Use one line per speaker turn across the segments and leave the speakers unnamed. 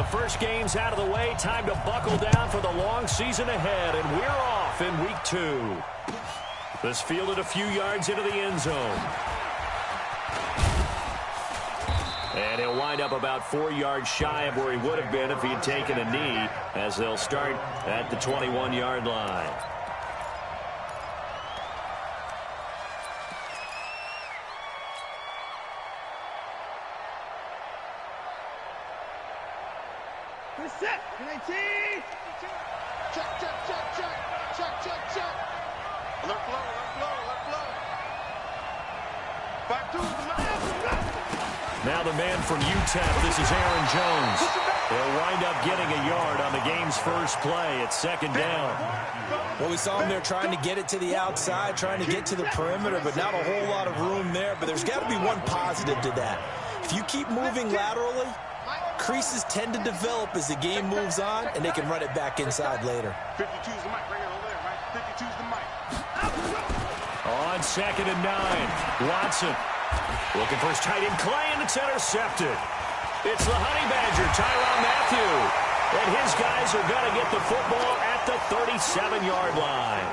first game's out of the way. Time to buckle down for the long season ahead, and we're off in week 2. This fielded a few yards into the end zone. And he'll wind up about 4 yards shy of where he would have been if he had taken a knee, as they'll start at the 21-yard line.
Set. 19. Check, check, check, check. Check, check, check. Alert flow, alert flow, alert flow. 5-2.
Now the man from UTEP, this is Aaron Jones. He'll wind up getting a yard on the game's first play. It's second down.
Well, we saw him there trying to get it to the outside, trying to get to the perimeter, but not a whole lot of room there. But there's got to be one positive to that. If you keep moving laterally, creases tend to develop as the game moves on, and they can run it back inside later.
52's the mic right here over there, right? 52's the mic.
On second and 9, Watson looking for his tight end Clay, and it's intercepted. It's the Honey Badger, Tyrann Mathieu, and his guys are going to get the football at the 37-yard line.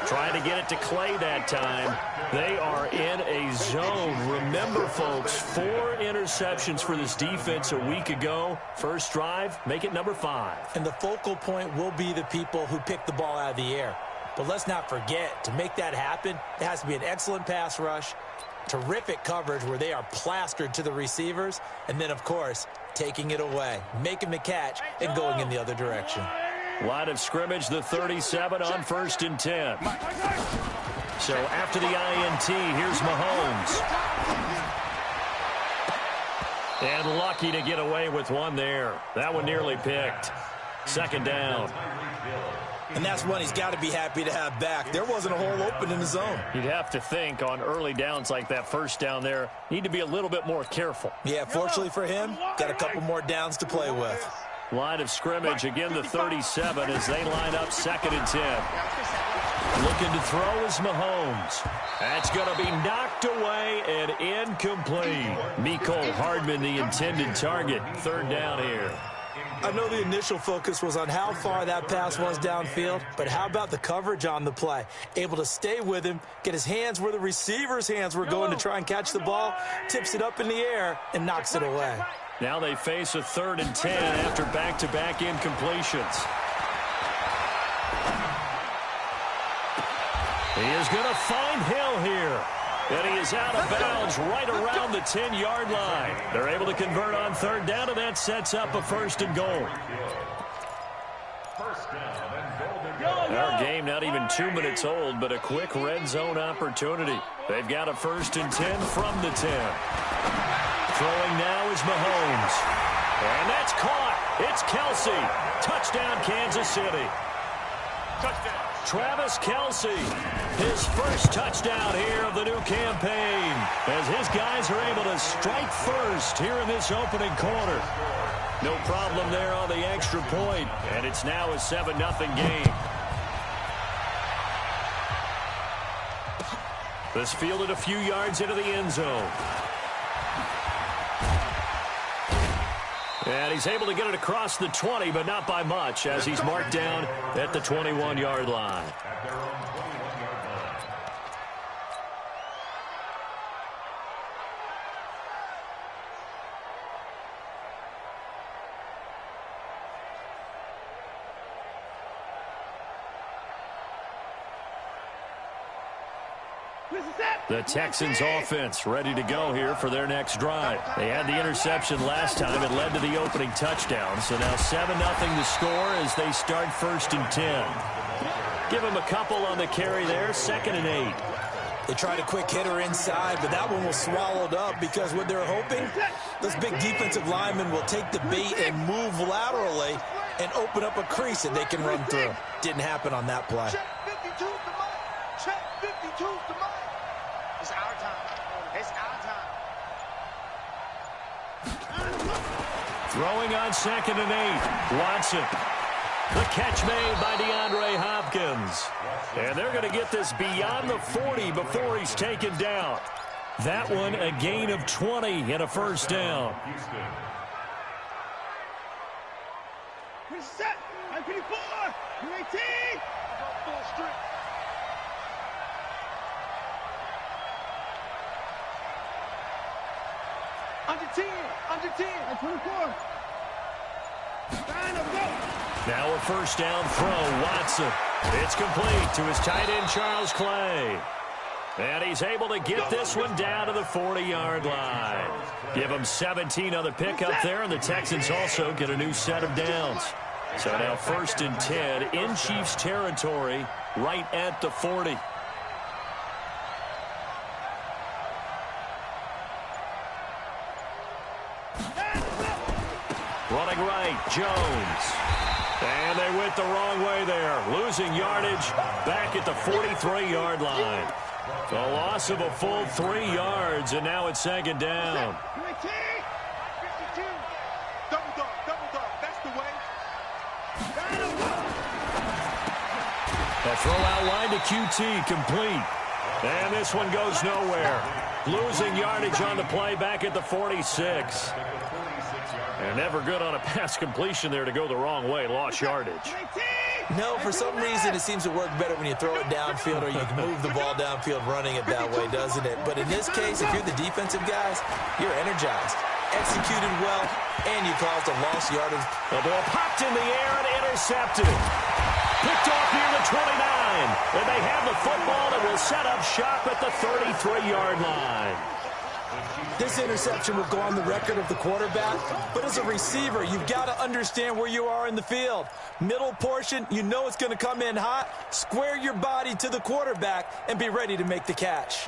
Trying to get it to Clay that time. They are in a zone. Remember, folks, 4 interceptions for this defense a week ago. First drive, make it number 5.
And the focal point will be the people who pick the ball out of the air. But let's not forget, to make that happen, it has to be an excellent pass rush, terrific coverage where they are plastered to the receivers, and then, of course, taking it away, making the catch, and going in the other direction.
Line of scrimmage, the 37 on 1st and 10. So after the INT, here's Mahomes. And lucky to get away with one there. That one nearly picked. Second down.
And that's one he's got to be happy to have back. There wasn't a hole open in the zone.
You'd have to think on early downs like that first down there, need to be a little bit more careful.
Yeah, fortunately for him, got a couple more downs to play with.
Line of scrimmage, again the 37 as they line up 2nd and 10. Looking to throw is Mahomes. That's going to be knocked away and incomplete. Mecole Hardman, the intended target. 3rd down here.
I know the initial focus was on how far that pass was downfield, but how about the coverage on the play? Able to stay with him, get his hands where the receiver's hands were going to try and catch the ball, tips it up in the air, and knocks it away.
Now they face a 3rd and 10 after back-to-back incompletions. He is going to find Hill here. And he is out of bounds right around the 10-yard line. They're able to convert on 3rd down, and that sets up a 1st and goal. Our game not even 2 minutes old, but a quick red zone opportunity. They've got a 1st and 10 from the 10. Throwing now is Mahomes. And that's caught. It's Kelsey. Touchdown, Kansas City. Touchdown. Travis Kelsey, his first touchdown here of the new campaign, as his guys are able to strike first here in this opening quarter. No problem there on the extra point, and it's now a 7-0 game. This fielded a few yards into the end zone. And he's able to get it across the 20, but not by much, as he's marked down at the 21-yard line. The Texans offense ready to go here for their next drive. They had the interception last time. It led to the opening touchdown. So now 7-0 the score as they start 1st and 10. Give them a couple on the carry there. 2nd and 8.
They tried a quick hitter inside, but that one was swallowed up because what they're hoping, those big defensive linemen will take the bait and move laterally and open up a crease that they can run through. Didn't happen on that play.
Check 52's the mic. Check 52's the mic. It's our time. It's our time.
Throwing on 2nd and 8. Watson. The catch made by DeAndre Hopkins. And they're going to get this beyond the 40 before he's taken down. That one a gain of 20 and a 1st down.
Reset. 954. 218. Full strength. Under 10. Under 10. 24.
Now a first down throw. Watson. It's complete to his tight end, Charles Clay. And he's able to get this one down to the 40-yard line. Give him 17 on the pickup there, and the Texans also get a new set of downs. So now 1st and 10 in Chiefs territory, right at the 40. Running right, Jones. And they went the wrong way there. Losing yardage back at the 43-yard line. A loss of a full 3 yards, and now it's 2nd down.
Double dog. That's the way.
A throw out line to QT, complete. And this one goes nowhere. Losing yardage on the play back at the 46. And never good on a pass completion there to go the wrong way. Lost yardage.
No, for some reason it seems to work better when you throw it downfield or you can move the ball downfield running it that way, doesn't it? But in this case, if you're the defensive guys, you're energized, executed well, and you caused a lost yardage.
The ball popped in the air and intercepted. Picked off near the 29. And they have the football and will set up shop at the 33-yard line.
This interception will go on the record of the quarterback, but as a receiver, you've got to understand where you are in the field. Middle portion, you know it's going to come in hot. Square your body to the quarterback and be ready to make the catch.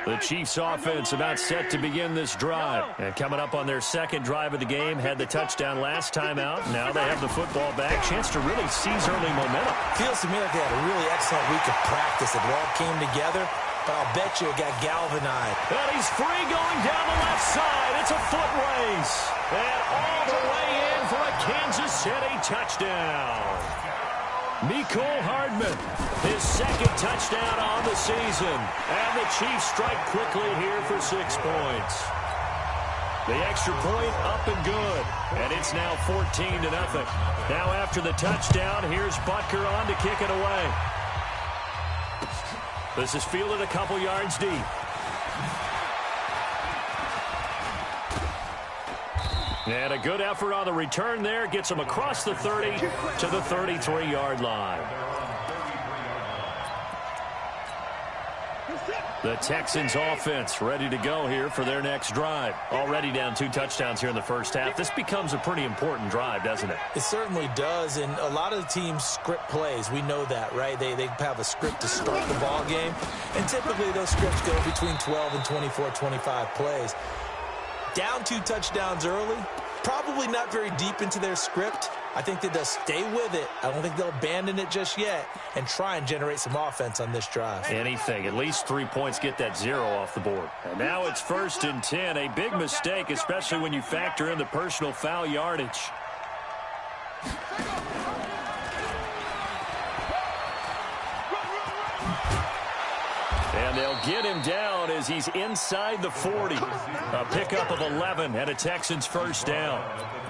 The Chiefs offense about set to begin this drive. And coming up on their 2nd drive of the game, had the touchdown last time out. Now they have the football back. Chance to really seize early momentum.
Feels to me like they had a really excellent week of practice. It all came together, but I'll bet you it got galvanized.
And he's free going down the left side. It's a foot race. And all the way in for a Kansas City touchdown. Mecole Hardman, his 2nd touchdown on the season. And the Chiefs strike quickly here for 6 points. The extra point up and good. And it's now 14-0. Now after the touchdown, here's Butker on to kick it away. This is fielded a couple yards deep. And a good effort on the return there. Gets him across the 30 to the 33-yard line. The Texans offense ready to go here for their next drive. Already down 2 touchdowns here in the first half. This becomes a pretty important drive, doesn't it?
It certainly does, and a lot of the teams script plays. We know that, right? They have a script to start the ball game, and typically those scripts go between 12 and 24, 25 plays. Down 2 touchdowns early, probably not very deep into their script. I think that they'll stay with it. I don't think they'll abandon it just yet and try and generate some offense on this drive.
Anything. At least 3 points, get that 0 off the board. And now it's 1st and 10. A big mistake, especially when you factor in the personal foul yardage. And they'll get him down as he's inside the 40. A pickup of 11 and a Texans first down.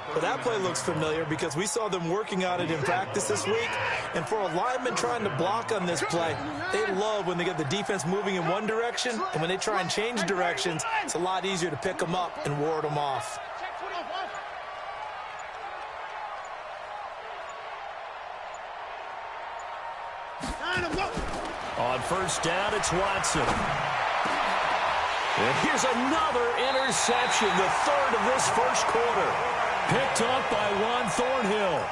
Well, that play looks familiar because we saw them working on it in practice this week. And for a lineman trying to block on this play, they love when they get the defense moving in one direction. And when they try and change directions, it's a lot easier to pick them up and ward them off.
On first down, it's Watson. And here's another interception, the 3rd of this first quarter. Picked up by Juan Thornhill.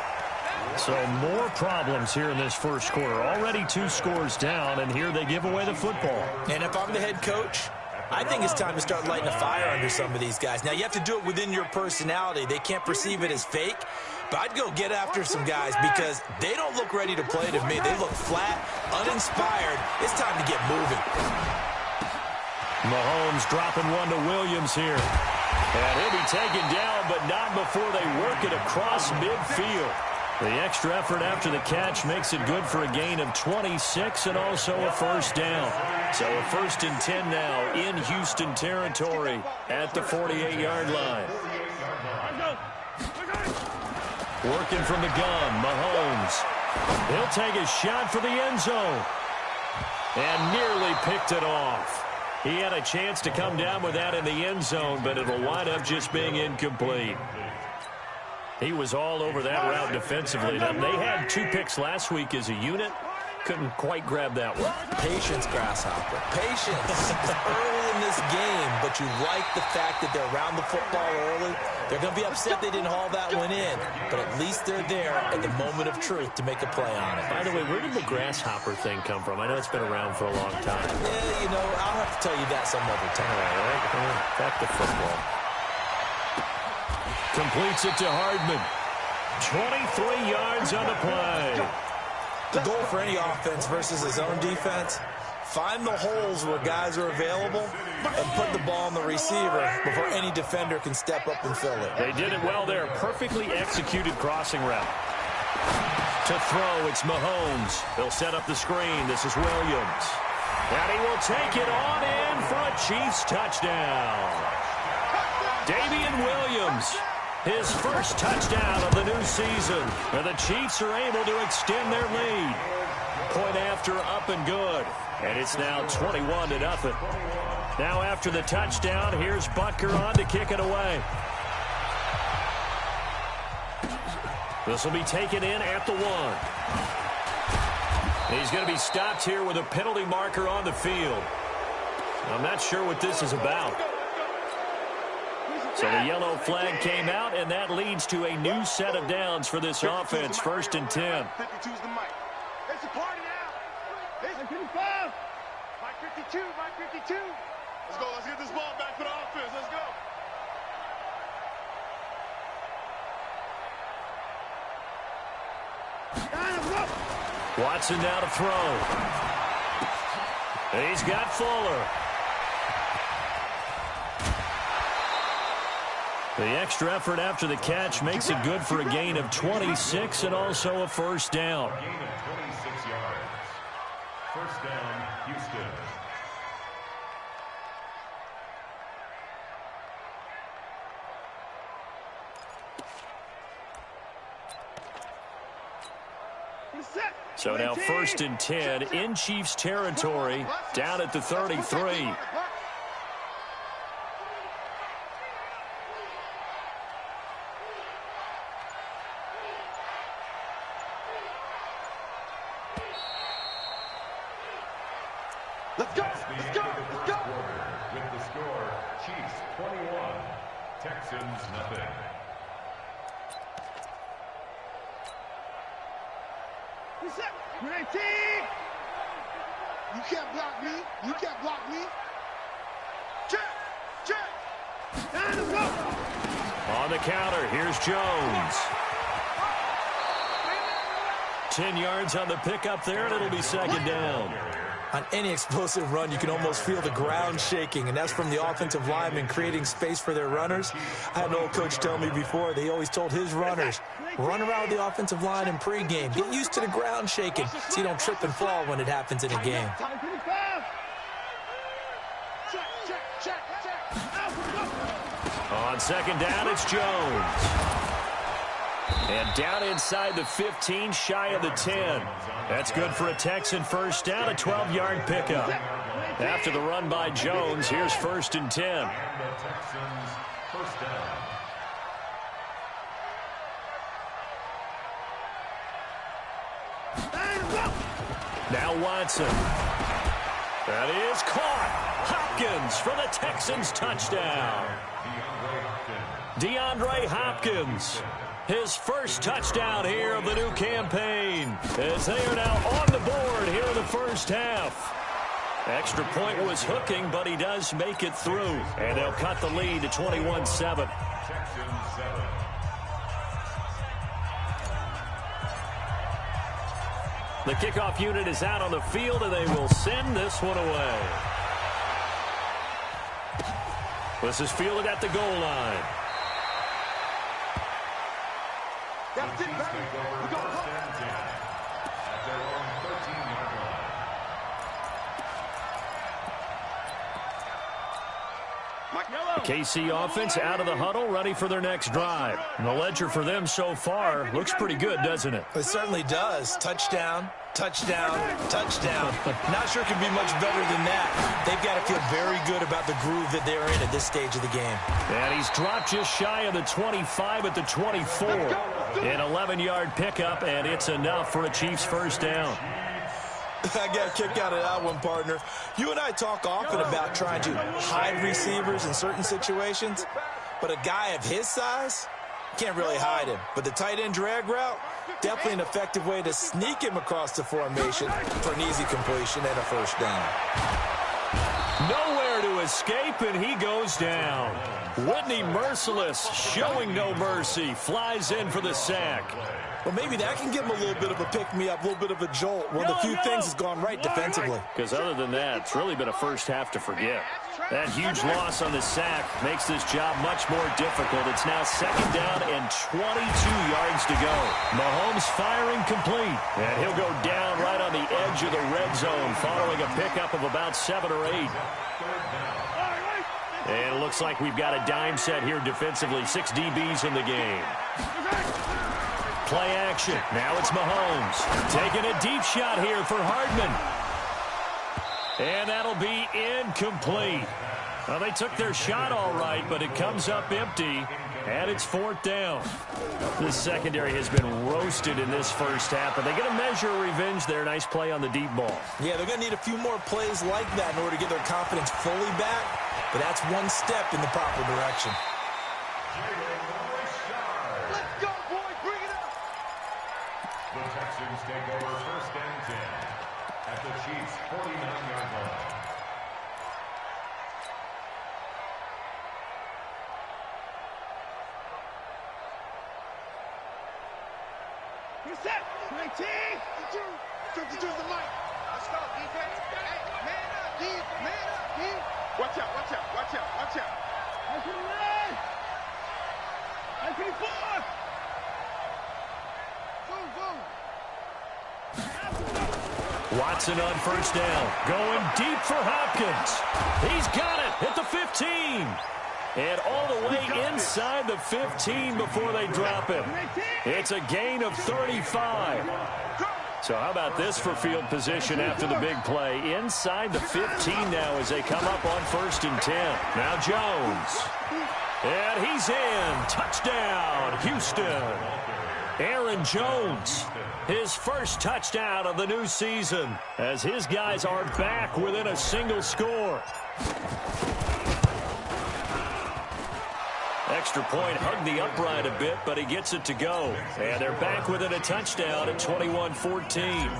So more problems here in this first quarter. Already 2 scores down, and here they give away the football.
And if I'm the head coach, I think it's time to start lighting a fire under some of these guys. Now, you have to do it within your personality. They can't perceive it as fake. But I'd go get after some guys because they don't look ready to play to me. They look flat, uninspired. It's time to get moving.
Mahomes dropping one to Williams here. And he'll be taken down, but not before they work it across midfield. The extra effort after the catch makes it good for a gain of 26 and also a first down. So a 1st and 10 now in Houston territory at the 48-yard line. Working from the gun, Mahomes. He'll take a shot for the end zone. And nearly picked it off. He had a chance to come down with that in the end zone, but it'll wind up just being incomplete. He was all over that route defensively. Now, they had 2 picks last week as a unit. Couldn't quite grab that one.
Patience, Grasshopper. Patience. It's early in this game, but you like the fact that they're around the football early. They're going to be upset they didn't haul that one in, but at least they're there at the moment of truth to make a play on it.
By the way, where did the grasshopper thing come from? I know it's been around for a long time.
Yeah, you know, I'll have to tell you that some other time.
All right. Back to football. Completes it to Hardman. 23 yards on the play.
The goal for any offense versus his own defense, find the holes where guys are available and put the ball on the receiver before any defender can step up and fill it.
They did it well there. Perfectly executed crossing route. To throw, it's Mahomes. He'll set up the screen. This is Williams. And he will take it on in for a Chiefs touchdown. Damian Williams. His first touchdown of the new season. And the Chiefs are able to extend their lead. Point after, up and good. And it's now 21-0. Now after the touchdown, here's Butker on to kick it away. This will be taken in at the 1. He's going to be stopped here with a penalty marker on the field. I'm not sure what this is about. So the yellow flag came out, and that leads to a new set of downs for this offense. 1st and 10.
52's the mic. It's a party now. It's 55. Mike 52, Mike 52. Let's go. Let's get this ball back for the offense. Let's go.
Watson now to throw. He's got Fuller. The extra effort after the catch makes it good for a gain of 26 and also a 1st down.
A gain of 26 yards. 1st down, Houston.
So now 1st and 10 in Chiefs territory, down at the 33.
Let's go. Let's go. Let's go.
With the score, Chiefs 21, Texans nothing.
Reset. 19. You can't block me. You can't block me. Check. Check. Now let's go.
On the counter, here's Jones. 10 yards on the pickup there, and it'll be 2nd down.
On any explosive run, you can almost feel the ground shaking, and that's from the offensive linemen creating space for their runners. I had an old coach tell me before, they always told his runners, run around the offensive line in pregame. Get used to the ground shaking so you don't trip and fall when it happens in a game.
On 2nd down, it's Jones. And down inside the 15, shy of the 10. That's good for a Texan 1st down, a 12-yard pickup. After the run by Jones, here's 1st and 10.
And the Texans 1st down.
Now Watson. That is caught. Hopkins for the Texans touchdown. DeAndre Hopkins. His first touchdown here of the new campaign, as they are now on the board here in the 1st half. Extra point was hooking, but he does make it through, and they'll cut the lead to 21-7. The kickoff unit is out on the field, and they will send this one away. This is fielded at the goal line.
That's it, baby. We go.
At their own 13-yard line.
The KC offense out of the huddle, ready for their next drive. And the ledger for them so far looks pretty good, doesn't it?
It certainly does. Touchdown, touchdown, touchdown. Not sure it can be much better than that. They've got to feel very good about the groove that they're in at this stage of the game.
And he's dropped just shy of the 25 at the 24. An 11-yard pickup, and it's enough for a Chiefs first down.
I got a kick out of that one, partner. You and I talk often about trying to hide receivers in certain situations, but a guy of his size can't really hide him. But the tight end drag route, definitely an effective way to sneak him across the formation for an easy completion and a first down.
Nowhere to escape, and he goes down. Whitney Merciless, showing no mercy, flies in for the sack.
Well, maybe that can give him a little bit of a pick-me-up, a little bit of a jolt. One of the few things has gone right defensively.
Because other than that, it's really been a first half to forget. That huge loss on the sack makes this job much more difficult. It's now second down and 22 yards to go. Mahomes firing complete. And he'll go down right on the edge of the red zone following a pickup of about 7 or 8. And it looks like we've got a dime set here defensively. 6 DBs in the game. Play action. Now it's Mahomes. Taking a deep shot here for Hardman. And that'll be incomplete. Well, they took their shot all right, but it comes up empty, and it's 4th down. This secondary has been roasted in this first half, but they get a measure of revenge there. Nice play on the deep ball.
Yeah, they're going to need a few more plays like that in order to get their confidence fully back, but that's one step in the proper direction.
The Texans take over first and 10 at the Chiefs' 49-yard line.
You're set. 19. 52 is the light. Let's go, defense. Hey, man up, D. Man up, D. Watch out, watch out, watch out, watch out. I can run. I can fall.
Watson on first down. Going deep for Hopkins. He's got it at the 15. And all the way inside the 15 before they drop him. It's a gain of 35. So how about this for field position after the big play? Inside the 15 now as they come up on first and 10. Now Jones. And he's in. Touchdown, Houston. Aaron Jones, his first touchdown of the new season, as his guys are back within a single score. Extra point hugged the upright a bit, but he gets it to go. And they're back within a touchdown at 21-14.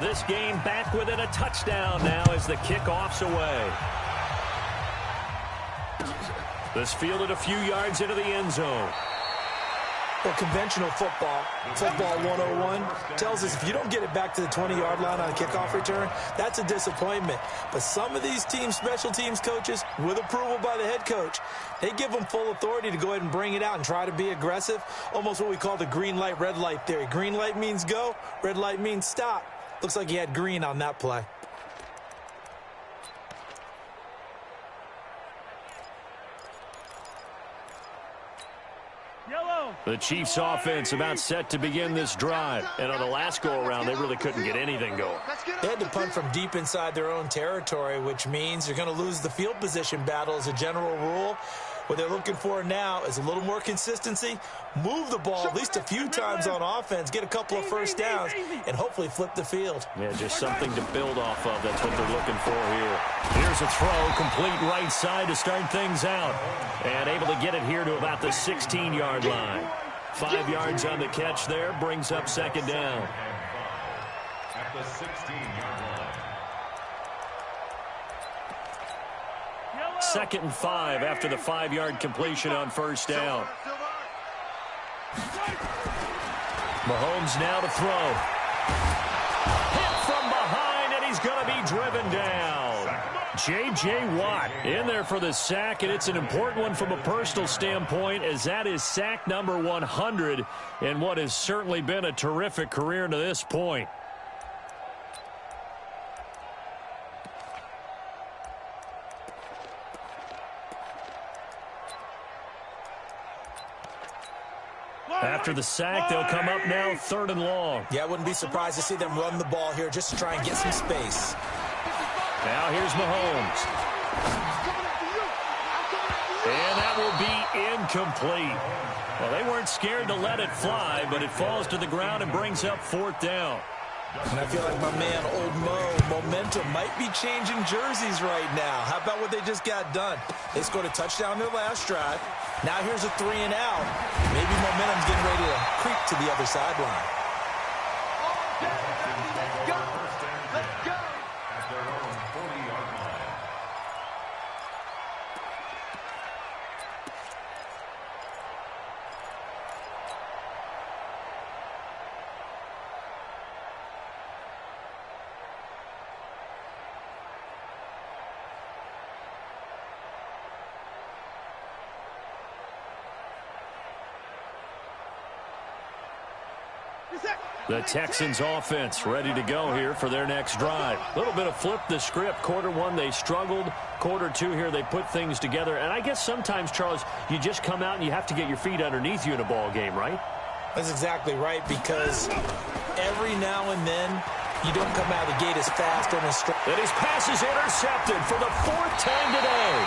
This game back within a touchdown now as the kickoff's away. This fielded a few yards into the end zone.
Well, conventional football 101, tells us if you don't get it back to the 20-yard line on a kickoff return, that's a disappointment. But some of these teams, special teams coaches, with approval by the head coach, they give them full authority to go ahead and bring it out and try to be aggressive, almost what we call the green light, red light theory. Green light means go, red light means stop. Looks like he had green on that play.
The Chiefs offense about set to begin this drive. And on the last go-around, they really couldn't get anything going.
They had to punt from deep inside their own territory, which means they're going to lose the field position battle as a general rule. What they're looking for now is a little more consistency, move the ball at least a few times on offense, get a couple of first downs, and hopefully flip the field.
Yeah, just something to build off of. That's what they're looking for here. Here's a throw, complete right side to start things out. And able to get it here to about the 16-yard line. 5 yards on the catch there, brings up second down.
At the 16-yard line.
2nd and 5 after the 5-yard completion on first down. Mahomes now to throw. Hit from behind, and he's going to be driven down. J.J. Watt in there for the sack, and it's an important one from a personal standpoint, as that is sack number 100 in what has certainly been a terrific career to this point. After the sack, they'll come up now 3rd and long.
Yeah, I wouldn't be surprised to see them run the ball here just to try and get some space.
Now here's Mahomes. And that will be incomplete. Well, they weren't scared to let it fly, but it falls to the ground and brings up 4th down.
And I feel like my man, Old Mo, momentum might be changing jerseys right now. How about what they just got done? They scored a touchdown their last drive. Now here's a 3 and out. Maybe momentum's getting ready to creep to the other sideline.
Let's go. Let's go.
At their own 40-yard line.
The Texans offense ready to go here for their next drive. A little bit of flip the script. Quarter 1, they struggled. Quarter 2 here, they put things together. And I guess sometimes, Charles, you just come out and you have to get your feet underneath you in a ball game, right?
That's exactly right, because every now and then you don't come out of the gate as fast and as strong.
And his pass is intercepted for the 4th time today.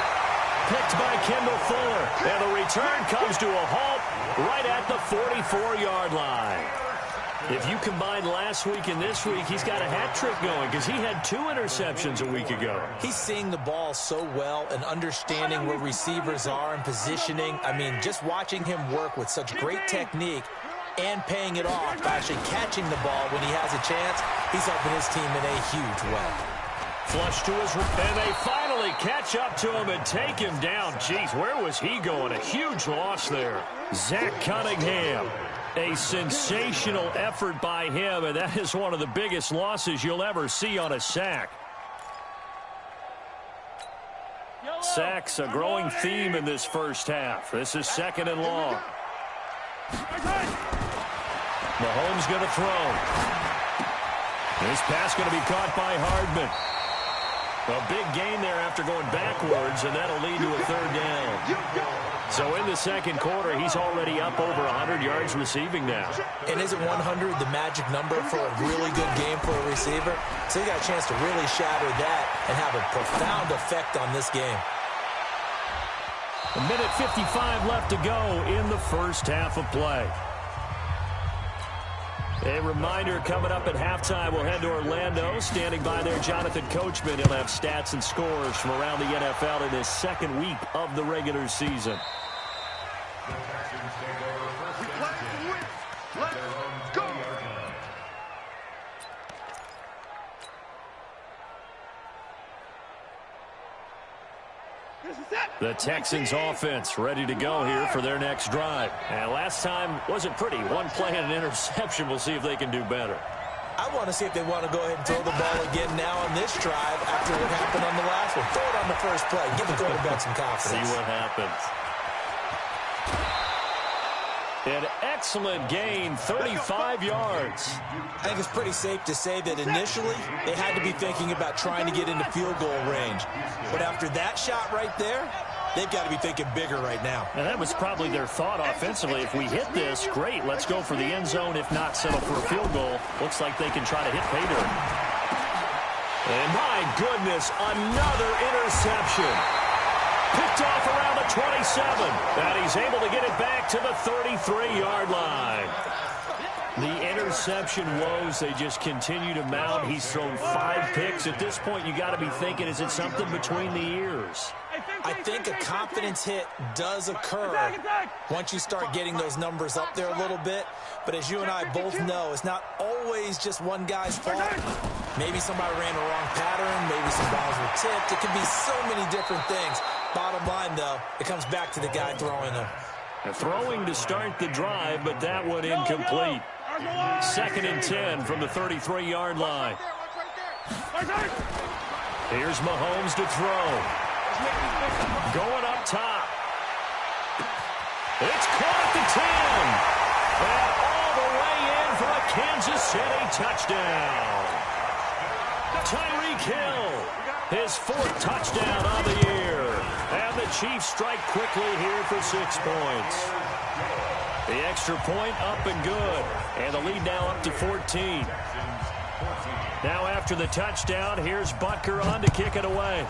Picked by Kendall Fuller. And the return comes to a halt right at the 44-yard line. If you combine last week and this week, he's got a hat trick going because he had 2 interceptions a week ago.
He's seeing the ball so well and understanding where receivers are and positioning. I mean, just watching him work with such great technique and paying it off by actually catching the ball when he has a chance, he's helping his team in a huge way.
Flush to his right, and they finally catch up to him and take him down. Jeez, where was he going? A huge loss there. Zach Cunningham. A sensational effort by him, and that is one of the biggest losses you'll ever see on a sack. Sacks, a growing theme in this first half. This is 2nd and long. Mahomes going to throw. This pass going to be caught by Hardman. A big gain there after going backwards, and that'll lead to a 3rd down. So in the 2nd quarter, he's already up over 100 yards receiving now.
And isn't 100 the magic number for a really good game for a receiver? So he got a chance to really shatter that and have a profound effect on this game.
A minute 55 left to go in the first half of play. A reminder, coming up at halftime, we'll head to Orlando. Standing by there, Jonathan Coachman. He'll have stats and scores from around the NFL in his 2nd week of the regular season.
The Texans take over 1st and 10 at their own 20-yard line.
The Texans offense ready to go here for their next drive. And last time wasn't pretty. 1 play and an interception. We'll see if they can do better.
I want to see if they want to go ahead and throw the ball again now on this drive after what happened on the last one. Throw it on the first play. Give the quarterback some confidence.
See what happens. An excellent gain, 35 yards.
I think it's pretty safe to say that initially they had to be thinking about trying to get into field goal range. But after that shot right there, they've got to be thinking bigger right now.
And that was probably their thought offensively. If we hit this, great. Let's go for the end zone. If not, settle for a field goal. Looks like they can try to hit pay dirt. And my goodness, another interception. Picked off around the 27. And he's able to get it back to the 33-yard line. The interception woes, they just continue to mount. He's thrown 5 picks. At this point, you got to be thinking, is it something between the ears?
I think a confidence hit does occur once you start getting those numbers up there a little bit. But as you and I both know, it's not always just one guy's fault. Maybe somebody ran a wrong pattern. Maybe some balls were tipped. It could be so many different things. Bottom line, though, it comes back to the guy throwing them.
Throwing to start the drive, but that one incomplete. 2nd and 10 from the 33-yard line. Here's Mahomes to throw. Going up top. It's caught at the 10. And all the way in for a Kansas City touchdown. Tyreek Hill, his 4th touchdown on the year. And the Chiefs strike quickly here for 6 points. The extra point up and good. And the lead now up to 14. Now after the touchdown, here's Butker on to kick it away.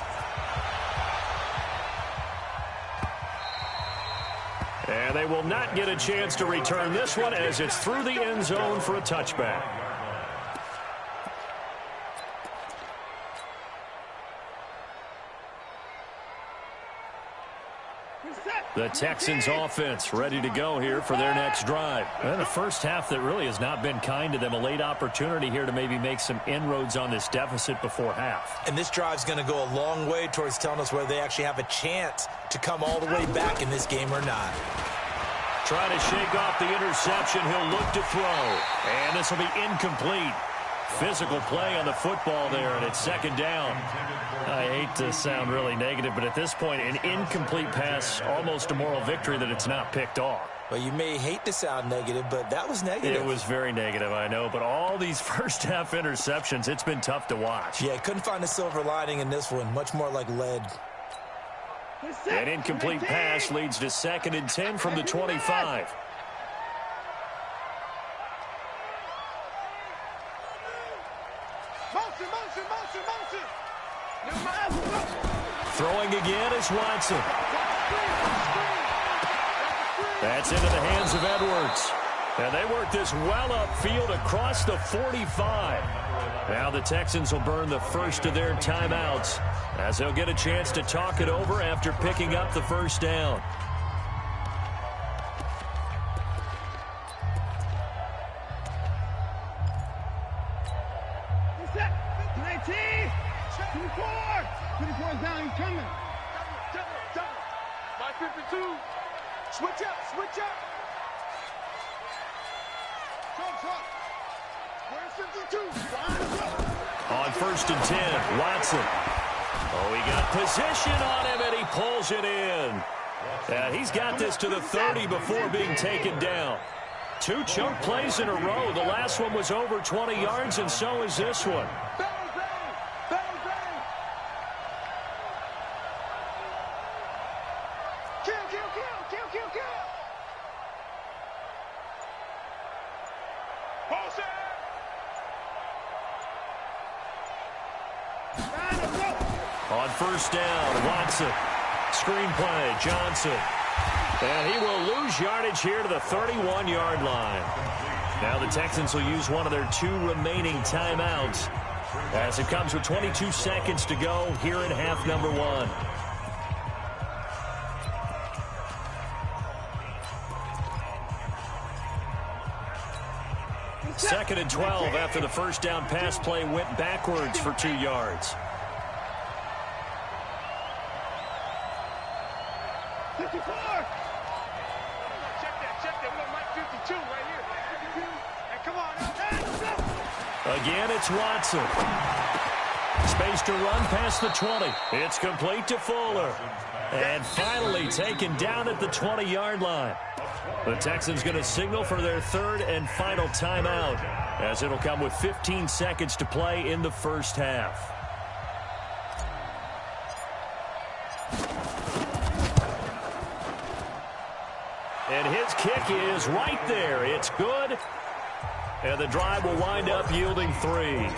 And they will not get a chance to return this one as it's through the end zone for a touchback. The Texans offense ready to go here for their next drive.
Well, the first half that really has not been kind to them. A late opportunity here to maybe make some inroads on this deficit before half.
And this drive's going to go a long way towards telling us whether they actually have a chance to come all the way back in this game or not.
Trying to shake off the interception. He'll look to throw. And this will be incomplete. Physical play on the football there, and it's second down.
I hate to sound really negative, but at this point, an incomplete pass, almost a moral victory that it's not picked off.
Well, you may hate to sound negative, but that was negative.
It was very negative, I know, but all these first-half interceptions, it's been tough to watch.
Yeah, couldn't find a silver lining in this one, much more like lead.
An incomplete pass leads to 2nd and 10 from the 25. Throwing again is Watson. That's into the hands of Edwards. And they work this well upfield across the 45. Now the Texans will burn the first of their timeouts as they'll get a chance to talk it over after picking up the first down.
Switch up, switch up.
On 1st and 10, Watson. Oh, he got position on him, and he pulls it in. And he's got this to the 30 before being taken down. 2 chunk plays in a row. The last one was over 20 yards, and so is this one. On 1st down, Watson. Screen play, Johnson. And he will lose yardage here to the 31-yard line. Now the Texans will use one of their 2 remaining timeouts as it comes with 22 seconds to go here in half number 1. Second and 12 after the first down pass play went backwards for 2 yards. Again, it's Watson. Space to run past the 20. It's complete to Fuller. And finally taken down at the 20-yard line. The Texans going to signal for their 3rd and final timeout as it'll come with 15 seconds to play in the first half. And his kick is right there. It's good. And the drive will wind up yielding 3.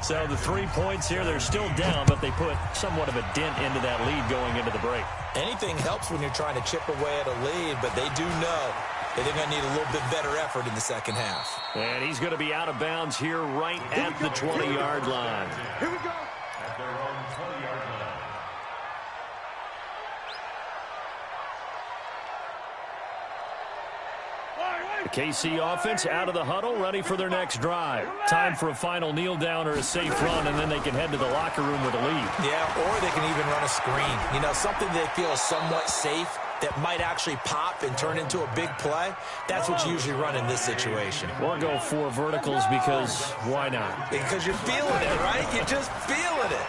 So the 3 points here, they're still down, but they put somewhat of a dent into that lead going into the break.
Anything helps when you're trying to chip away at a lead, but they do know that they're going to need a little bit better effort in the second half.
And he's going to be out of bounds here right at the 20-yard line.
Here we go.
At their own 20-yard line.
The KC offense out of the huddle, ready for their next drive. Time for a final kneel down or a safe run, and then they can head to the locker room with a lead.
Yeah, or they can even run a screen. You know, something they feel is somewhat safe that might actually pop and turn into a big play. That's what you usually run in this situation.
Or go 4 verticals because why not?
Because you're feeling it, right? You're just feeling it.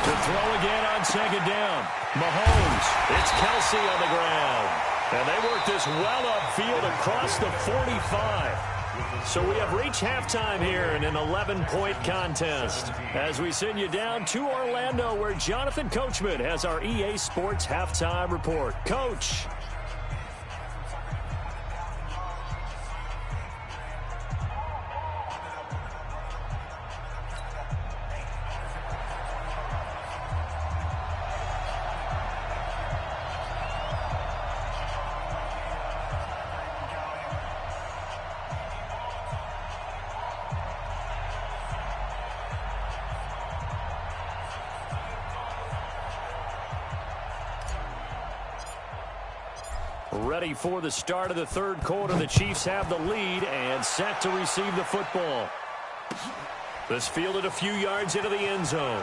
To throw again on 2nd down. Mahomes. It's Kelsey on the ground. And they work this well upfield across the 45. So we have reached halftime here in an 11-point contest as we send you down to Orlando where Jonathan Coachman has our EA Sports Halftime Report. Coach. Ready for the start of the third quarter. The Chiefs have the lead and set to receive the football. This fielded a few yards into the end zone.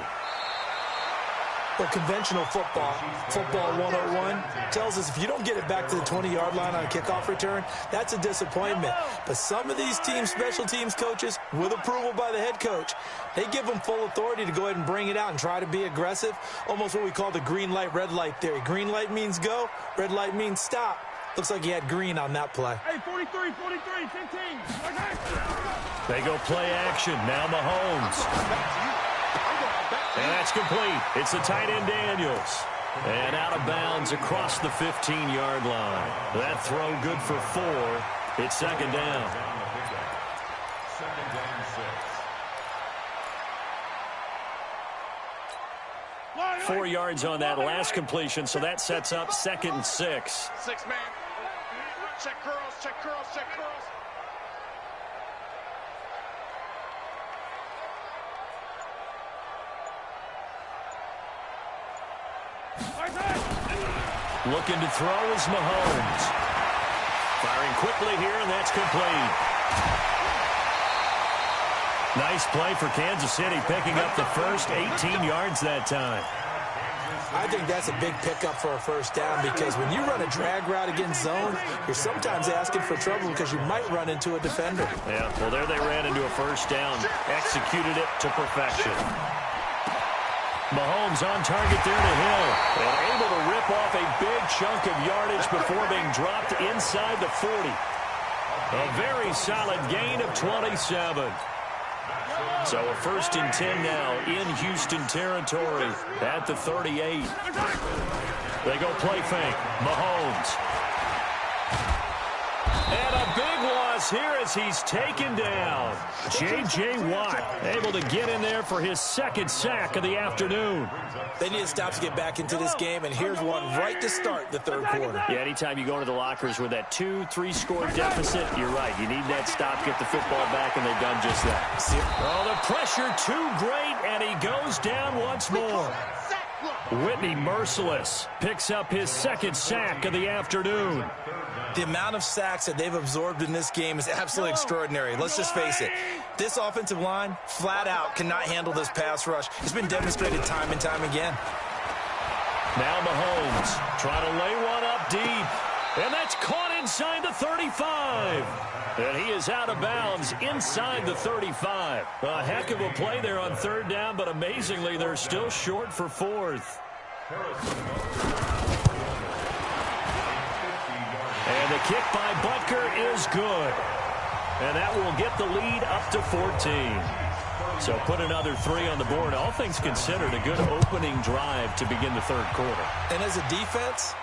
Well, conventional football 101, tells us if you don't get it back to the 20-yard line on a kickoff return, that's a disappointment. But some of these teams, special teams coaches, with approval by the head coach, they give them full authority to go ahead and bring it out and try to be aggressive, almost what we call the green light, red light theory. Green light means go, red light means stop. Looks like he had green on that play.
Hey, 43, 15.
They go play action. Now Mahomes. And that's complete. It's the tight end Daniels. And out of bounds across the 15-yard line. That throw good for 4. It's second down.
Second down 6.
4 yards on that last completion, so that sets up 2nd and 6.
6 man. Check curls.
Looking to throw is Mahomes. Firing quickly here, and that's complete. Nice play for Kansas City, picking up the first 18 yards that time.
I think that's a big pickup for a first down because when you run a drag route against zone, you're sometimes asking for trouble because you might run into a defender.
Yeah, well, there they ran into a first down, executed it to perfection. Mahomes on target there to Hill, and able to rip off a big chunk of yardage before being dropped inside the 40. A very solid gain of 27. So a 1st and 10 now in Houston territory at the 38. They go play fake. Mahomes. And a big loss here as he's taken down. J.J. Watt able to get in there for his 2nd sack of the afternoon.
They need to stop to get back into this game, and here's one right to start the third quarter.
Yeah, anytime you go into the lockers with that 2-3 score deficit, you're right. You need that stop, get the football back, and they've done just that. Oh, the pressure too great, and he goes down once more. Whitney merciless picks up his 2nd sack of the afternoon.
The amount of sacks that they've absorbed in this game is absolutely extraordinary. Let's just face it. This offensive line, flat out, cannot handle this pass rush. It's been demonstrated time and time again.
Now Mahomes trying to lay one up deep. And that's caught inside the 35. And he is out of bounds inside the 35. A heck of a play there on 3rd down, but amazingly, they're still short for 4th. And the kick by Butker is good. And that will get the lead up to 14. So put another 3 on the board. All things considered, a good opening drive to begin the third quarter.
And as a defense,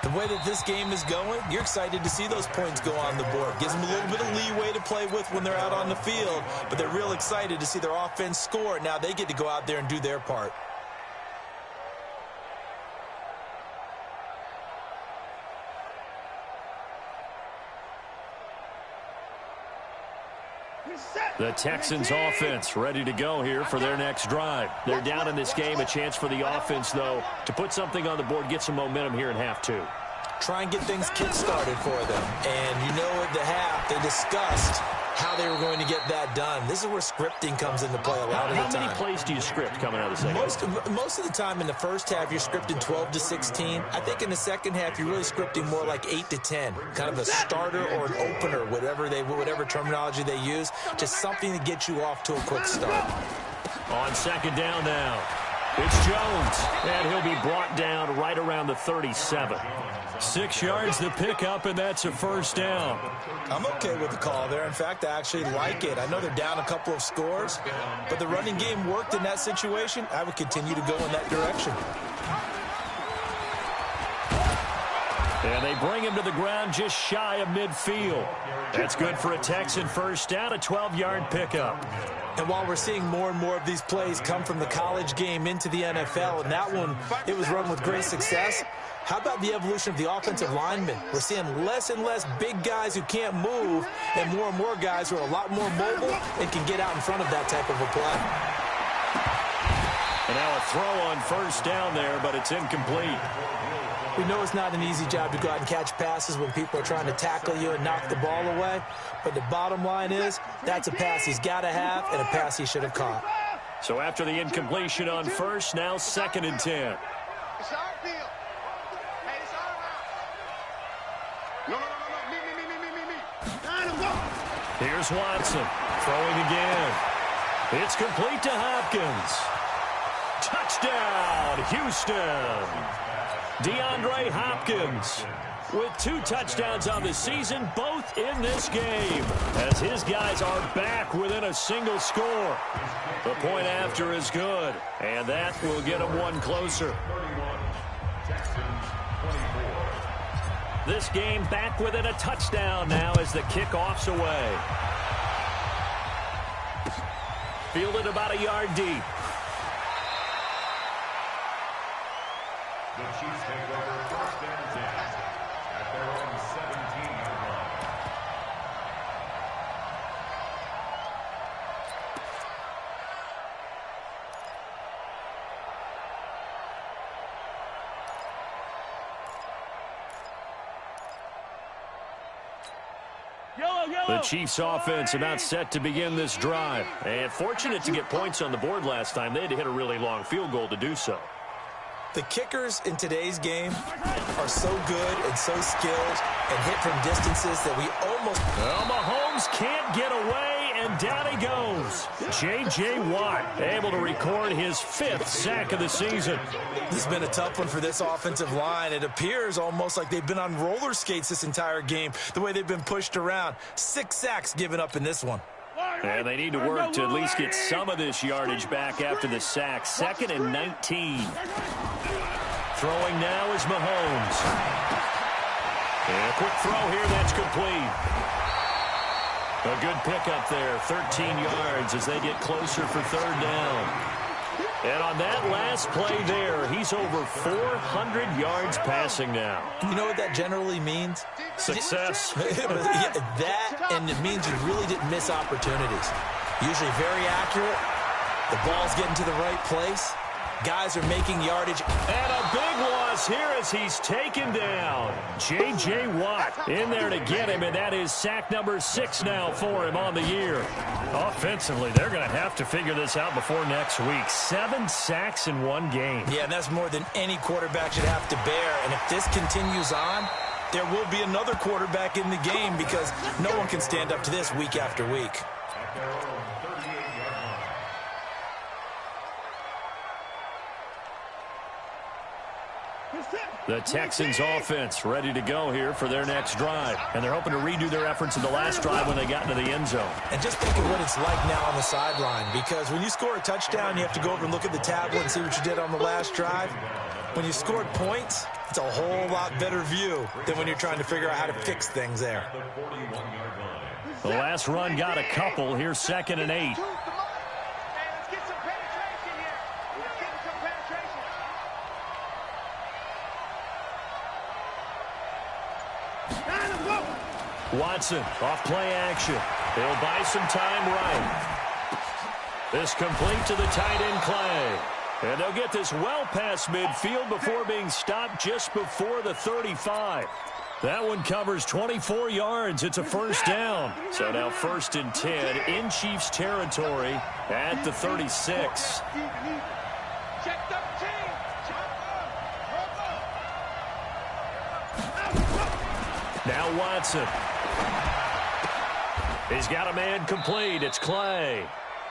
the way that this game is going, you're excited to see those points go on the board. Gives them a little bit of leeway to play with when they're out on the field, but they're real excited to see their offense score. Now they get to go out there and do their part.
The Texans offense ready to go here for their next drive. They're down in this game. A chance for the offense, though, to put something on the board, get some momentum here in half 2.
Try and get things kick-started for them. And you know at the half, they discussed how they were going to get that done. This is where scripting comes into play a lot of the time.
How many plays do you script coming out of the second?
Most of the time in the first half, you're scripting 12 to 16. I think in the second half, you're really scripting more like 8 to 10. Kind of a starter or an opener, whatever terminology they use. Just something to get you off to a quick start.
On 2nd down now, it's Jones. And he'll be brought down right around the 37. 6 yards the pickup, and that's a 1st down.
I'm okay with the call there. In fact, I actually like it. I know they're down a couple of scores, but the running game worked in that situation. I would continue to go in that direction.
And they bring him to the ground just shy of midfield. That's good for a Texan 1st down, a 12-yard pickup.
And while we're seeing more and more of these plays come from the college game into the NFL, and that one, it was run with great success, how about the evolution of the offensive linemen? We're seeing less and less big guys who can't move and more guys who are a lot more mobile and can get out in front of that type of a play.
And now a throw on 1st down there, but it's incomplete.
We know it's not an easy job to go out and catch passes when people are trying to tackle you and knock the ball away. But the bottom line is, that's a pass he's got to have and a pass he should have caught.
So after the incompletion on first, now 2nd and 10.
It's our deal. Hey, it's our house. No. Me.
Here's Watson throwing again. It's complete to Hopkins. Touchdown, Houston. DeAndre Hopkins with 2 touchdowns on the season, both in this game, as his guys are back within a single score. The point after is good, and that will get them one closer. This game back within a touchdown now as the kickoff's away. Fielded about a yard deep.
The Chiefs take over 1st and 10 at their own 17-yard line.
The Chiefs offense about set to begin this drive. And fortunate to get points on the board last time. They had to hit a really long field goal to do so.
The kickers in today's game are so good and so skilled and hit from distances that we almost...
Well, Mahomes can't get away, and down he goes. J.J. Watt able to record his 5th sack of the season.
This has been a tough one for this offensive line. It appears almost like they've been on roller skates this entire game, the way they've been pushed around. 6 sacks given up in this one.
And they need to work to at least get some of this yardage back after the sack. 2nd and 19. Throwing now is Mahomes. And a quick throw here, that's complete. A good pickup there, 13 yards as they get closer for 3rd down. And on that last play there, he's over 400 yards passing now.
You know what that generally means?
Success.
That, and it means you really didn't miss opportunities. Usually very accurate. The ball's getting to the right place. Guys are making yardage.
And a big loss here as he's taken down. J.J. Watt in there to get him, and that is sack number 6 now for him on the year. Offensively, they're going to have to figure this out before next week. 7 sacks in one game.
Yeah, and that's more than any quarterback should have to bear. And if this continues on, there will be another quarterback in the game because no one can stand up to this week after week.
The Texans offense ready to go here for their next drive. And they're hoping to redo their efforts in the last drive when they got into the end zone.
And just think of what it's like now on the sideline, because when you score a touchdown, you have to go over and look at the tablet and see what you did on the last drive. When you scored points, it's a whole lot better view than when you're trying to figure out how to fix things there.
The last run got a couple. Here's 2nd and 8. Watson off play action. They'll buy some time right. This complete to the tight end Clay. And they'll get this well past midfield before being stopped just before the 35. That one covers 24 yards. It's a 1st down. So now 1st and 10 in Chiefs territory at the 36. Now Watson. He's got a man complete. It's Clay.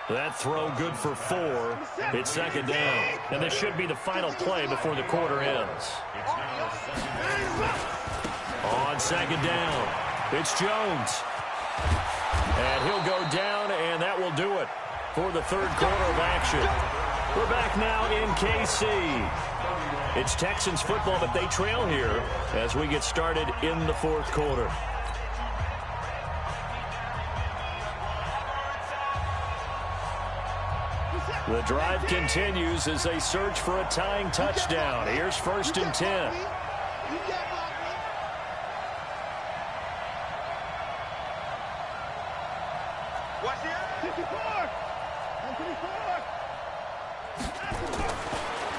That throw good for 4. It's 2nd down. And this should be the final play before the quarter ends. On 2nd down, it's Jones. And he'll go down, and that will do it for the 3rd quarter of action. We're back now in KC. It's Texans football, but they trail here as we get started in the 4th quarter. The drive continues as they search for a tying touchdown. Here's 1st and 10.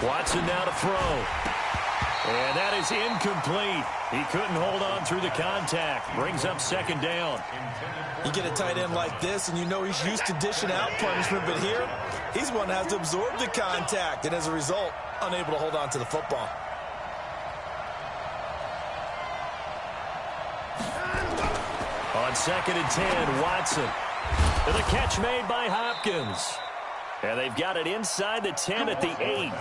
Watson now to throw. And that is incomplete. He couldn't hold on through the contact. Brings up second down.
You get a tight end like this, and you know he's used to dishing out punishment, but here, he's one that has to absorb the contact, and as a result, unable to hold on to the football.
On second and 10, Watson. And the catch made by Hopkins. And they've got it inside the 10 at the 8.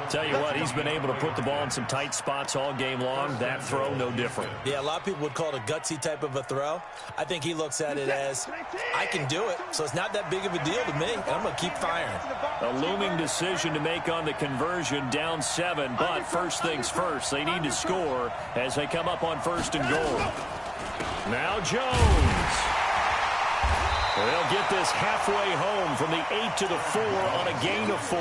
Tell you what, he's been able to put the ball in some tight spots all game long. That throw, no different.
Yeah, a lot of people would call it a gutsy type of a throw. I think he looks at it as, I can do it, so it's not that big of a deal to me, and I'm going to keep firing.
A looming decision to make on the conversion, down 7, but first things first, they need to score as they come up on first and goal. Now Jones. They'll get this halfway home from the 8 to the 4 on a gain of 4.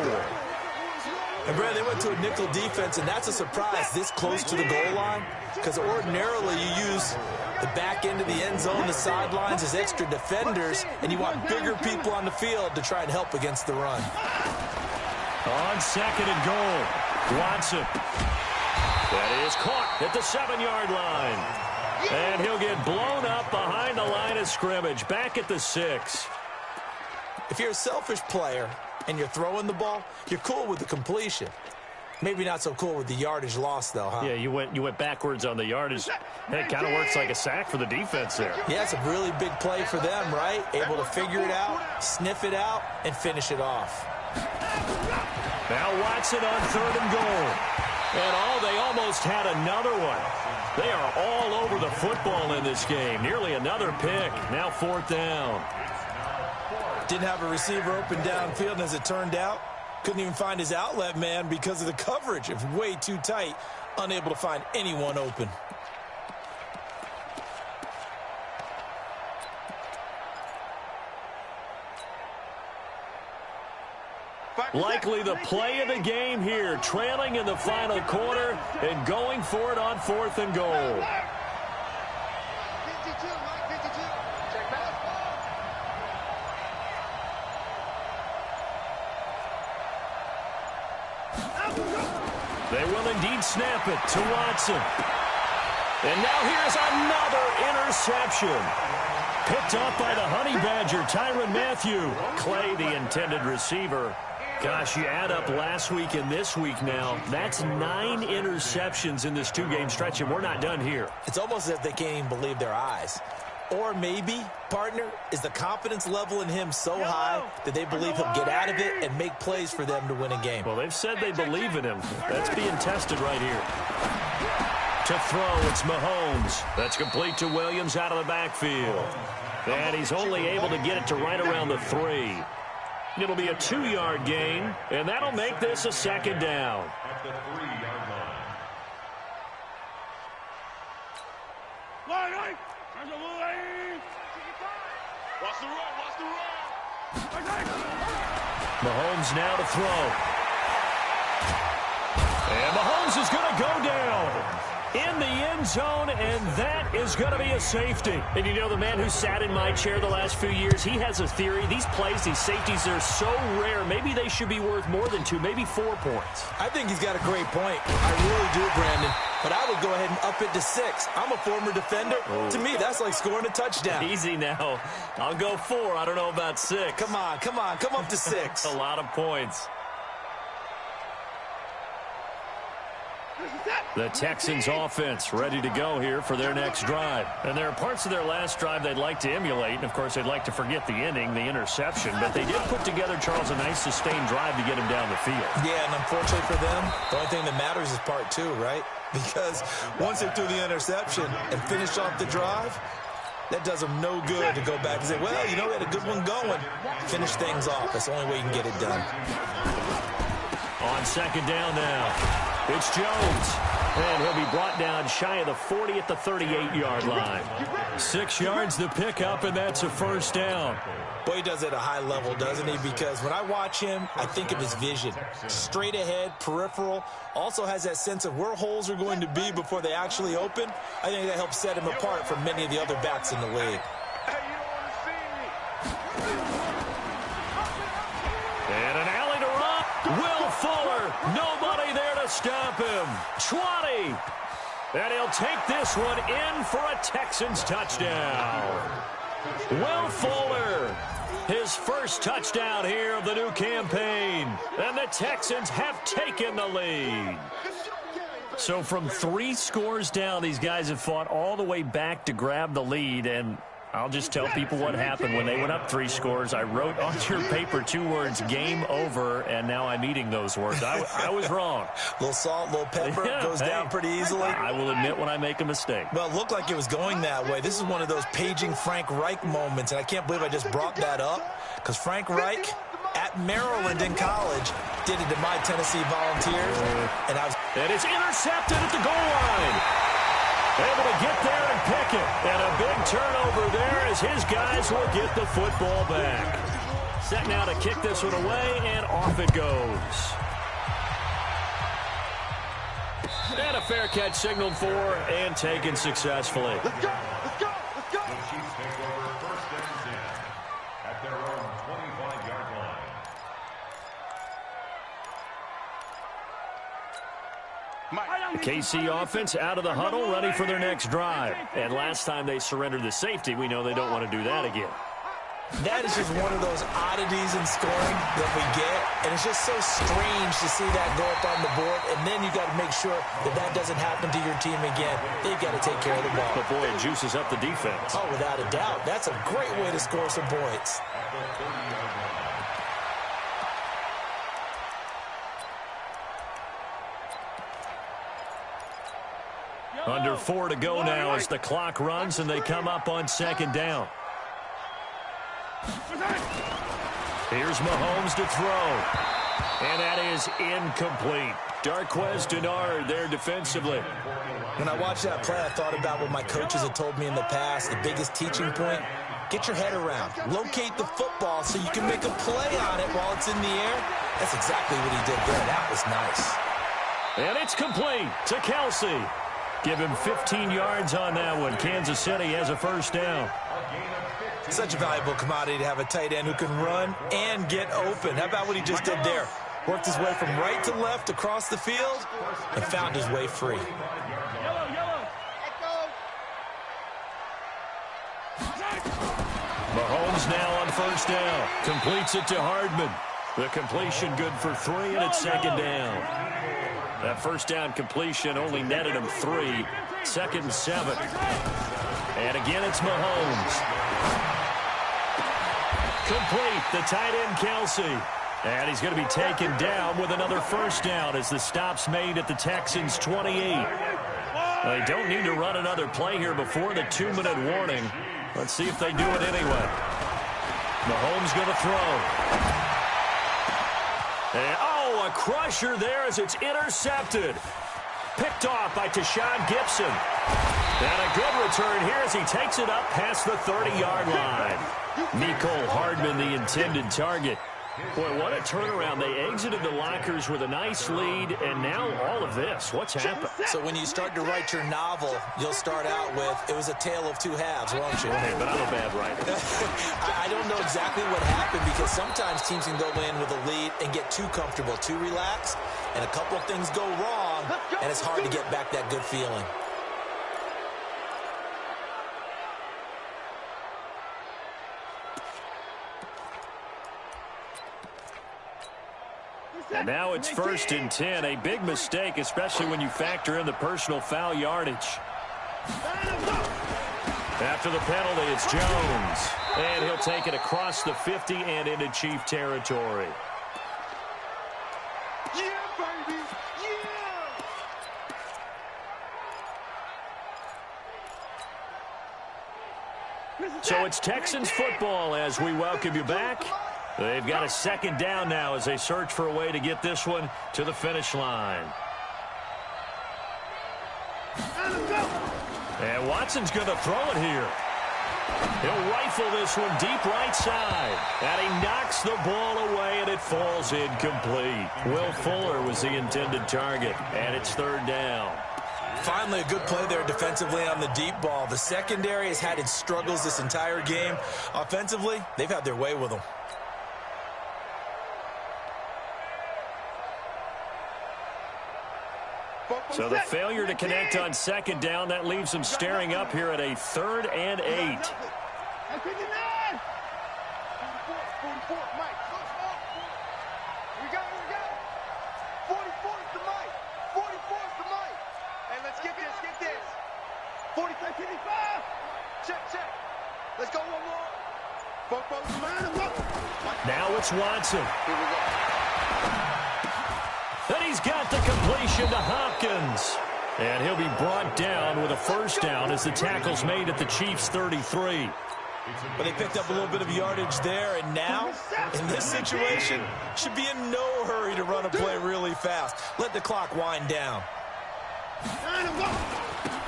And, Brad, they went to a nickel defense, and that's a surprise this close to the goal line, because ordinarily you use the back end of the end zone, the sidelines as extra defenders, and you want bigger people on the field to try and help against the run.
On second and goal, Watson. That is caught at the 7-yard line. And he'll get blown up behind the line of scrimmage, back at the 6.
If you're a selfish player and you're throwing the ball, you're cool with the completion. Maybe not so cool with the yardage loss, though, huh?
Yeah, you went backwards on the yardage. It kind of works like a sack for the defense there.
Yeah, it's a really big play for them, right? Able to figure it out, sniff it out, and finish it off.
Now Watson on third and goal. And they almost had another one. They are all over the football in this game. Nearly another pick. Now fourth down.
Didn't have a receiver open downfield, and as it turned out, couldn't even find his outlet man because of the coverage. It was way too tight, unable to find anyone open.
Likely the play of the game here, trailing in the final quarter and going for it on fourth and goal. They will indeed snap it to Watson. And now here's another interception. Picked up by the Honey Badger, Tyrann Mathieu. Clay, the intended receiver. Gosh, you add up last week and this week now. That's 9 interceptions in this 2-game stretch, and we're not done here.
It's almost as if they can't even believe their eyes. Or maybe, partner, is the confidence level in him so high that they believe he'll get out of it and make plays for them to win a game.
Well, they've said they believe in him. That's being tested right here. To throw, it's Mahomes. That's complete to Williams out of the backfield. And he's only able to get it to right around the 3. It'll be a 2-yard gain, and that'll make this a second down.
At the 3-yard line.
Watch the run.
Mahomes now to throw. And Mahomes is going to go down in the end zone, and that is going to be a safety. And you know, the man who sat in my chair the last few years, he has a theory. These plays, these safeties, they're so rare. Maybe they should be worth more than 2, maybe 4 points.
I think he's got a great point. I really do, Brandon. But I would go ahead and up it to 6. I'm a former defender. To me, that's like scoring a touchdown.
Easy now. I'll go 4. I don't know about 6.
Come on. Come up to 6.
A lot of points. The Texans offense ready to go here for their next drive. And there are parts of their last drive they'd like to emulate. And, of course, they'd like to forget the inning, the interception. But they did put together, Charles, a nice sustained drive to get him down the field.
Yeah, and unfortunately for them, the only thing that matters is part 2, right? Because once they threw the interception and finished off the drive, that does them no good to go back and say, well, you know, we had a good one going. Finish things off. That's the only way you can get it done.
On second down now, it's Jones. And he'll be brought down shy of the 40 at the 38-yard line. 6 yards to pick up, and that's a first down.
Boy, he does it at a high level, doesn't he? Because when I watch him, I think of his vision. Straight ahead, peripheral. Also has that sense of where holes are going to be before they actually open. I think that helps set him apart from many of the other backs in the league.
And an alley to Rupp. Will Fuller. Nobody there to stop him. 20. And he'll take this one in for a Texans touchdown. Will Fuller, his first touchdown here of the new campaign. And the Texans have taken the lead. So from 3 scores down, these guys have fought all the way back to grab the lead. And I'll just tell people what happened when they went up 3 scores. I wrote on your paper 2 words, game over, and now I'm eating those words. I was wrong.
A little salt, a little pepper, goes down pretty easily.
I will admit when I make a mistake.
Well, it looked like it was going that way. This is one of those paging Frank Reich moments, and I can't believe I just brought that up, because Frank Reich at Maryland in college did it to my Tennessee Volunteers, and it's
intercepted at the goal line. Able to get there and pick it. And a big turnover there as his guys will get the football back. Set now to kick this one away, and off it goes. And a fair catch signaled for and taken successfully.
Let's go, let's go, let's go.
The Chiefs take over 1st and 10 at their own 25-yard line.
The KC offense out of the huddle, ready for their next drive. And last time they surrendered the safety, we know they don't want to do that again.
That is just one of those oddities in scoring that we get, and it's just so strange to see that go up on the board, and then you got to make sure that that doesn't happen to your team again. They've got to take care of the ball.
But boy, it juices up the defense.
Oh, without a doubt. That's a great way to score some points.
Under 4 to go now as the clock runs and they come up on 2nd down. Here's Mahomes to throw. And that is incomplete. Darquez Denard there defensively.
When I watched that play, I thought about what my coaches had told me in the past. The biggest teaching point, get your head around. Locate the football so you can make a play on it while it's in the air. That's exactly what he did there. That was nice.
And it's complete to Kelsey. Give him 15 yards on that one. Kansas City has a 1st down.
Such a valuable commodity to have a tight end who can run and get open. How about what he just did there? Worked his way from right to left across the field and found his way free.
Mahomes now on 1st down. Completes it to Hardman. The completion good for 3, and it's 2nd down. That 1st down completion only netted him 3. 2nd and 7. And again, it's Mahomes. Complete, the tight end Kelsey. And he's going to be taken down with another 1st down as the stop's made at the Texans' 28. They don't need to run another play here before the 2-minute warning. Let's see if they do it anyway. Mahomes going to throw. And, a crusher there as it's intercepted. Picked off by Tashawn Gibson. And a good return here as he takes it up past the 30-yard line. Mecole Hardman, the intended target. Boy, what a turnaround. They exited the lockers with a nice lead, and now all of this. What's happened?
So when you start to write your novel, you'll start out with, it was a tale of 2 halves, won't you?
Okay, but I'm a bad writer.
I don't know exactly what happened because sometimes teams can go in with a lead and get too comfortable, too relaxed, and a couple of things go wrong, and it's hard to get back that good feeling.
And now it's 1st and 10. A big mistake, especially when you factor in the personal foul yardage. After the penalty, it's Jones. And he'll take it across the 50 and into Chief territory.
Yeah, baby. Yeah.
So it's Texans football as we welcome you back. They've got a 2nd down now as they search for a way to get this one to the finish line. And Watson's going to throw it here. He'll rifle this one deep right side. And he knocks the ball away, and it falls incomplete. Will Fuller was the intended target, and it's 3rd down.
Finally, a good play there defensively on the deep ball. The secondary has had its struggles this entire game. Offensively, they've had their way with them.
So the failure to connect on second down, that leaves them staring up here at a 3rd and 8.
44, Mike. We got it. 44 is the mic. 44 is the mic. Hey, let's get this. 45, 55. Check. Let's go one more.
Now it's Watson. And he's got the completion to Hopkins. And he'll be brought down with a first down as the tackle's made at the Chiefs' 33.
But they picked up a little bit of yardage there, and now, in this situation, should be in no hurry to run a play really fast. Let the clock wind down.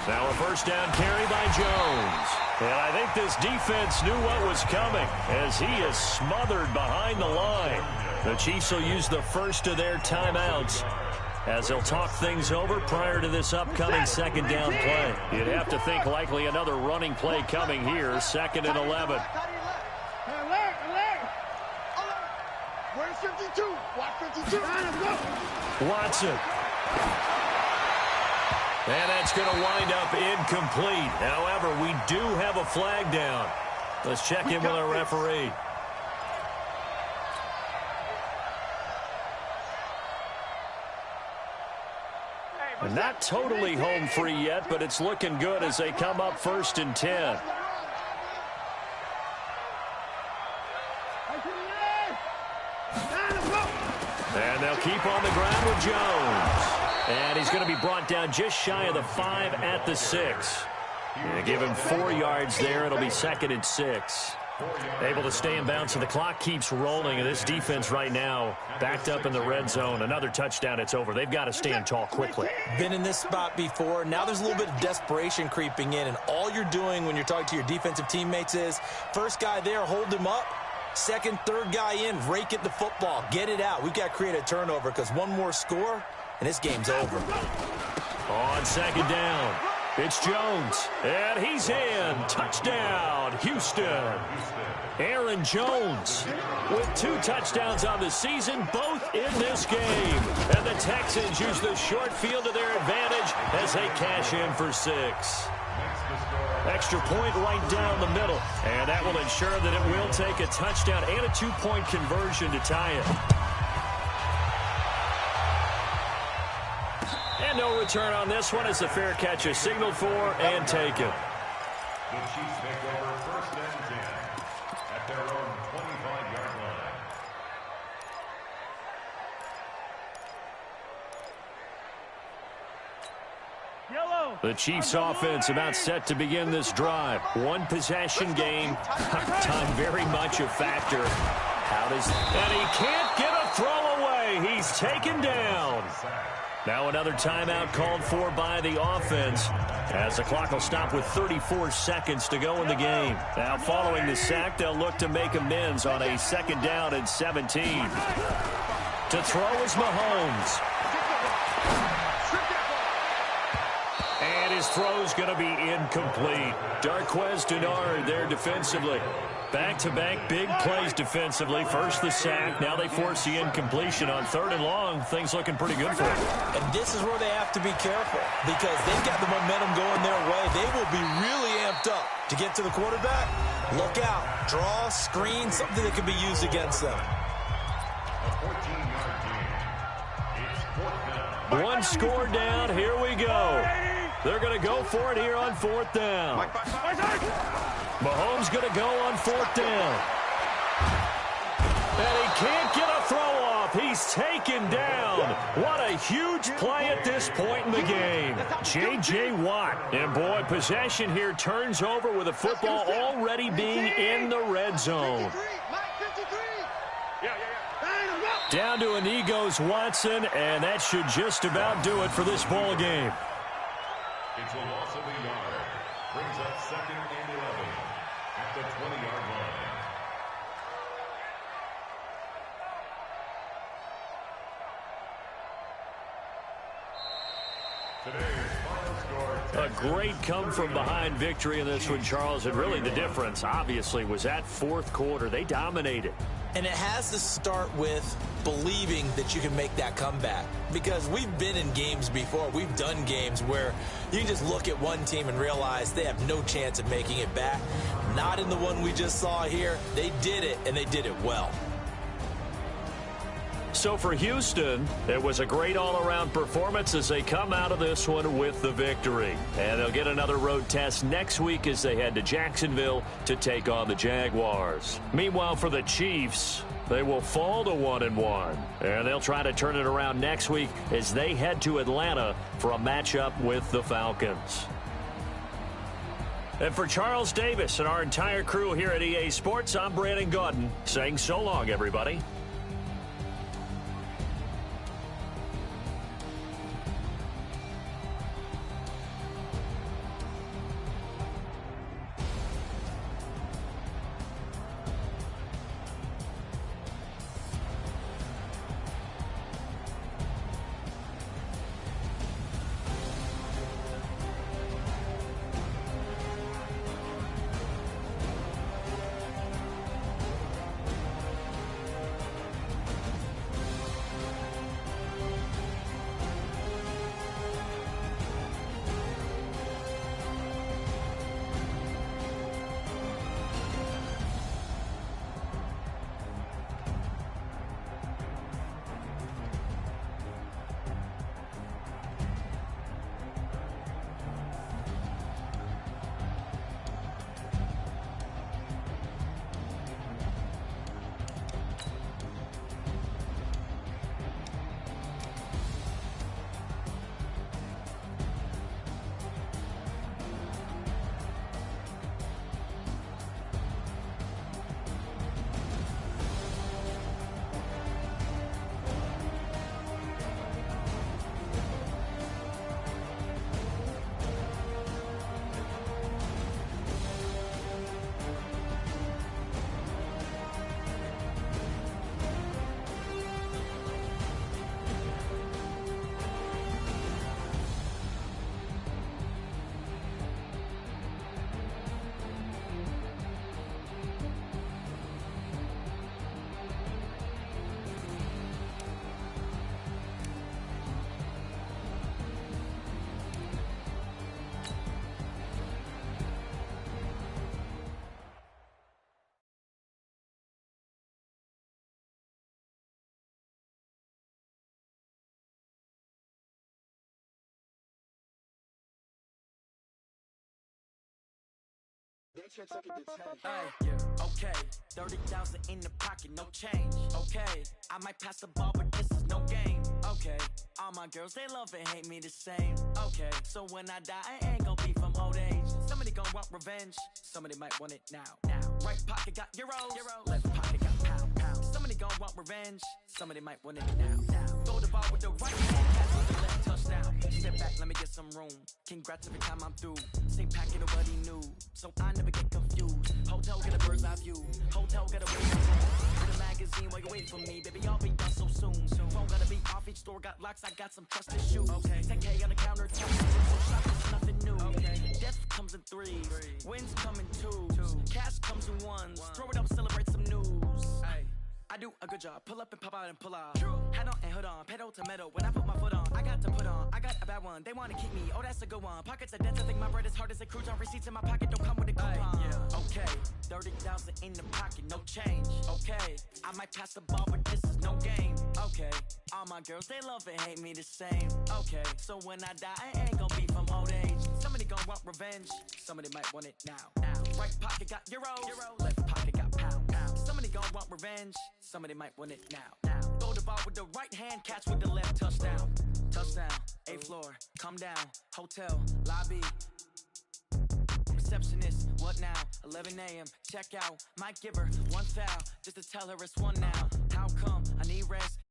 Now a first down carry by Jones. And I think this defense knew what was coming as he is smothered behind the line. The Chiefs will use the first of their timeouts as they'll talk things over prior to this upcoming second down play. You'd have to think likely another running play coming here, 2nd and 11.
Where's 52? Watch 52.
Watson. And that's going to wind up incomplete. However, we do have a flag down. Let's check in with our referee. Not totally home free yet, but it's looking good as they come up 1st and 10. And they'll keep on the ground with Jones. And he's going to be brought down just shy of the 5 at the 6. And give him 4 yards there. It'll be 2nd and 6. Able to stay in bounds, and the clock keeps rolling. And this defense right now backed up in the red zone. Another touchdown, it's over. They've got to stand tall quickly.
Been in this spot before. Now there's a little bit of desperation creeping in. And all you're doing when you're talking to your defensive teammates is, first guy there, hold him up. Second, third guy in, rake at the football. Get it out. We've got to create a turnover because one more score, and this game's over.
On second down, it's Jones, and he's in. Touchdown, Houston. Aaron Jones with 2 touchdowns on the season, both in this game. And the Texans use the short field to their advantage as they cash in for 6. Extra point right down the middle, and that will ensure that it will take a touchdown and a 2-point conversion to tie it. And no return on this one as the fair catch is signaled for and taken.
The Chiefs take over 1st and 10 at their own 25-yard line.
The Chiefs offense about set to begin this drive. 1 possession game. Time very much a factor. And he can't get a throw away. He's taken down. Now another timeout called for by the offense as the clock will stop with 34 seconds to go in the game. Now following the sack, they'll look to make amends on a 2nd down and 17. To throw is Mahomes. And his throw's going to be incomplete. Darquez Denard there defensively. Back-to-back big plays defensively. First the sack. Now they force the incompletion on 3rd and long. Things looking pretty good for them.
And this is where they have to be careful because they've got the momentum going their way. They will be really amped up to get to the quarterback. Look out. Draw, screen, something that can be used against them.
A 14-yard gain. It's 4th down.
1 score down. Here we go. They're going to go for it here on 4th down. Mahomes going to go on 4th down. And he can't get a throw off. He's taken down. What a huge play at this point in the game. J.J. Watt. And boy, possession here turns over with the football already being in the red zone. Down to a knee goes Watson, and that should just about do it for this ball game.
It's a loss of a yard. Brings up 2nd and 11 at the 20-yard line. Today's final score.
A great come-from-behind victory in this one, Charles. And really the difference, obviously, was that 4th quarter. They dominated.
And it has to start with believing that you can make that comeback. Because we've been in games before. We've done games where you can just look at one team and realize they have no chance of making it back. Not in the one we just saw here. They did it, and they did it well.
So for Houston, it was a great all-around performance as they come out of this one with the victory. And they'll get another road test next week as they head to Jacksonville to take on the Jaguars. Meanwhile, for the Chiefs, they will fall to 1-1. And they'll try to turn it around next week as they head to Atlanta for a matchup with the Falcons. And for Charles Davis and our entire crew here at EA Sports, I'm Brandon Gaudin saying so long, everybody.
Hey, okay, 30,000 in the pocket, no change. Okay, I might pass the ball, but this is no game. Okay, all my girls, they love and hate me the same. Okay, so when I die, I ain't gon' be from old age. Somebody gon' want revenge, somebody might want it now. Right pocket got euros, left pocket got pound. Somebody gon' want revenge, somebody might want it now. Throw the ball with the right hand, pass with the left touchdown. Step back, let me get some room. Congrats every time I'm through. Same packet, nobody knew, so I never get confused. Hotel get a bird's eye view. Hotel got a wait for the magazine while you wait for me. Baby, I'll be done so soon. Phone gotta be off, each store got locks. I got some trusted shoes. Okay, 10K on the counter, so shop is nothing new. Okay, death comes in threes, wins come in twos, cash comes in ones. Throw it up, celebrate some news. Ay. I do a good job. Pull up and pop out and pull out. Hat on and hood on, pedal to metal. When I put my foot on, I got to put on. I got a bad one. They want to keep me. Oh, that's a good one. Pockets are dense. I think my bread is hard as a cruise on. Receipts in my pocket don't come with a coupon. Okay, 30,000 in the pocket, no change. Okay, I might pass the ball, but this is no game. Okay, all my girls, they love and hate me the same. Okay, so when I die, I ain't gon' be from old age. Somebody gon' want revenge. Somebody might want it now. Right pocket got euros, left pocket got pound. Somebody gon' want revenge. Somebody might want it now. Throw the ball with the right hand, catch with the left touchdown. Touchdown, 8th floor, come down, hotel, lobby. Receptionist, what now? 11 a.m., check out. Might give her one foul, just to tell her it's one now. How come? I need rest,